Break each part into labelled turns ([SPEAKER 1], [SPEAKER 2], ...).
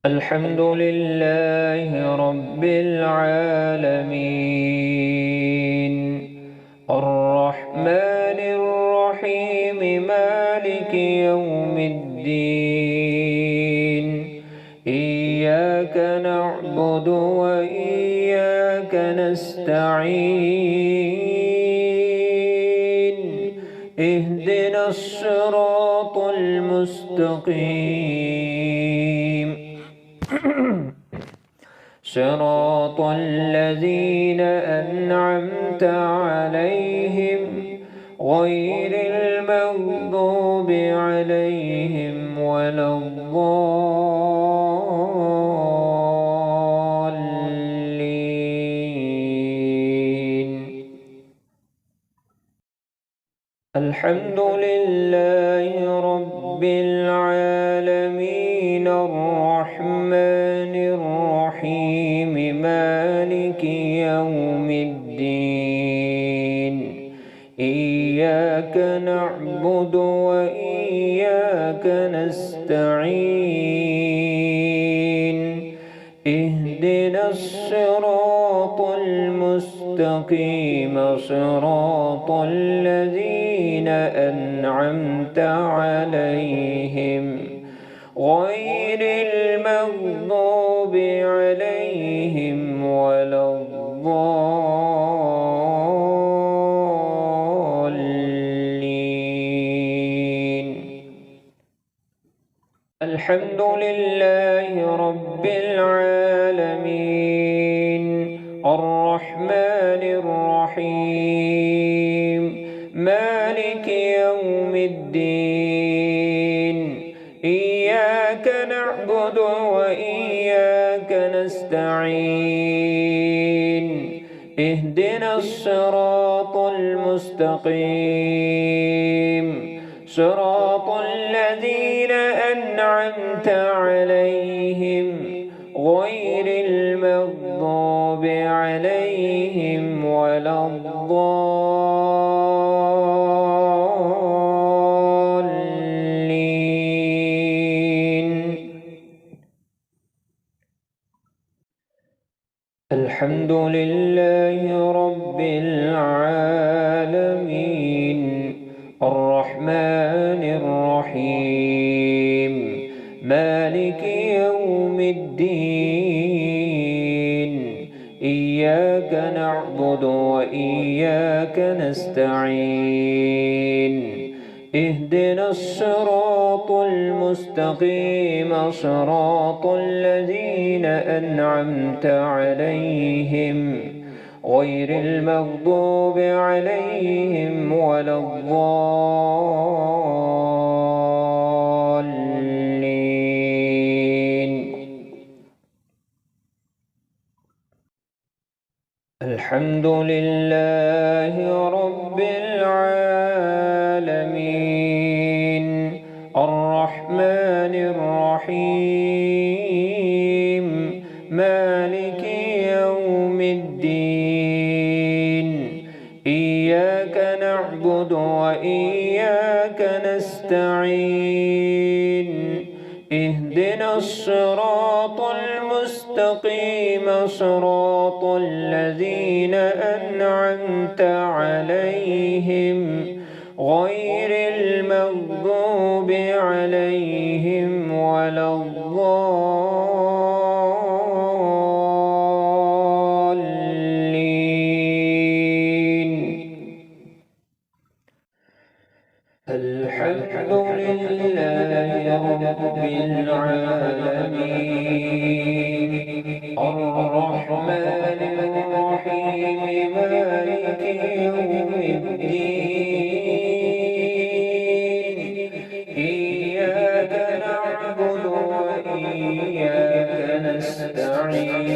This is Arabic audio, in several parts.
[SPEAKER 1] الحمد لله رب العالمين الرحمن الرحيم مالك يوم الدين إياك نعبد وإياك نستعين اهدنا الصراط المستقيم صراط الذين أنعمت عليهم غير المغضوب عليهم ولا الضالين. الحمد لله رب العالمين الرحمن الرحيم مالك يوم الدين إياك نعبد وإياك نستعين اهدنا الصراط المستقيم صراط الذين أنعمت عليهم غير المغضوب عليهم ولا الضالين. الحمد لله رب العالمين الرحمن الرحيم مالك يوم الدين إياك نعبد وإياك نستعين اهدنا الصراط المستقيم صراط الذين أنعمت عليهم غير المغضوب عليهم ولا الضالين. الحمد لله رب العالمين الرحمن الرحيم مالك يوم الدين إياك نعبد وإياك نستعين اهدنا الصراط المستقيم صراط الذين أنعمت عليهم غير المغضوب عليهم ولا الضالين. الحمد لله رب العالمين الرحمن الرحيم مالك يوم الدين إياك نعبد وإياك نستعين اهدنا الصراط المستقيم صراط الذين أنعمت عليهم غير المغضوب عليهم ولا الضالين. الحمد لله رب العالمين الرحمن الرحيم مالك يوم الدين إياك نعبد وإياك نستعين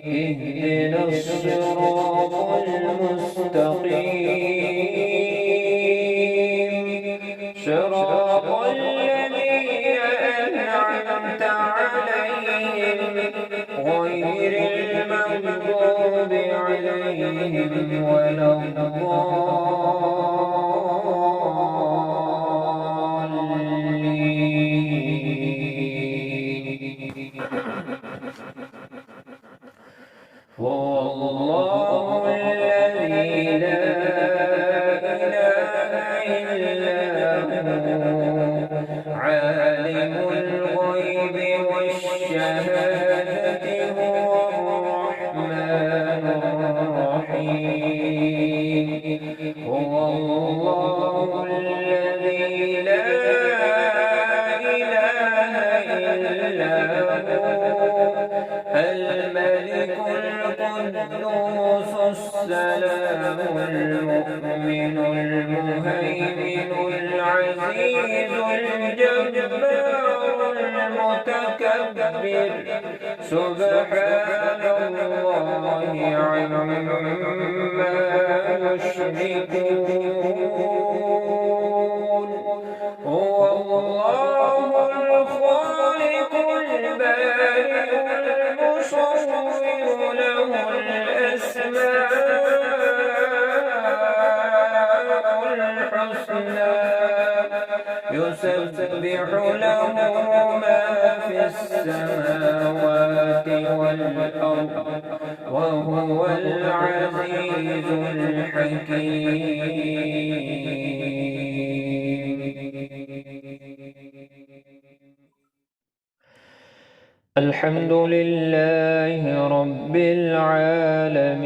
[SPEAKER 1] اهدنا الصراط المستقيم صراط الذين أنعمت عليهم غير المغضوب عليهم ولا الضالين. عالم الغيب والشهادة هو الرحمن الرحيم هو الله الذي لا إله إلا هو الملك القدوس السلام المؤمن المهيمن العزيز الجبار المتكبر سبحان الله عما يشركون هو الله الخالق البارئ المصور له الأسماء الحسنى يسبح له ما في السماوات والأرض وهو العزيز الحكيم. الحمد لله رب العالمين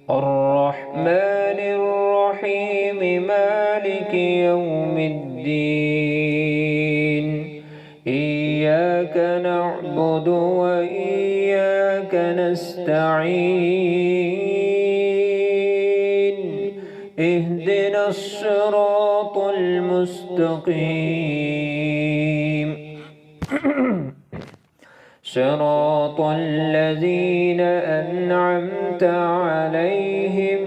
[SPEAKER 1] الرحمن الرحيم مالك يوم الدين إياك نعبد وإياك نستعين اهدنا الصراط المستقيم صراط الذين أنعمت عليهم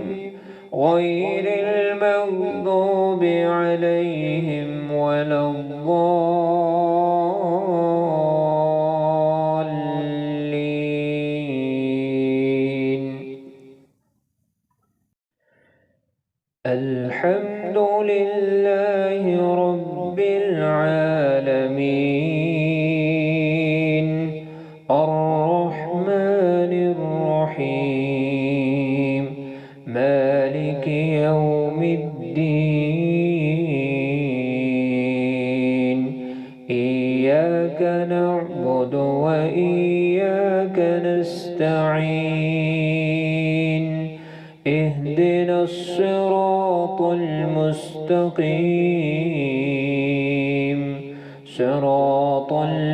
[SPEAKER 1] غير المغضوب عليهم ولا الضالين. الحمد لله رب العالمين الرحمن الرحيم مالك يوم الدين إياك نعبد وإياك نستعين اهدنا الصراط المستقيم صراط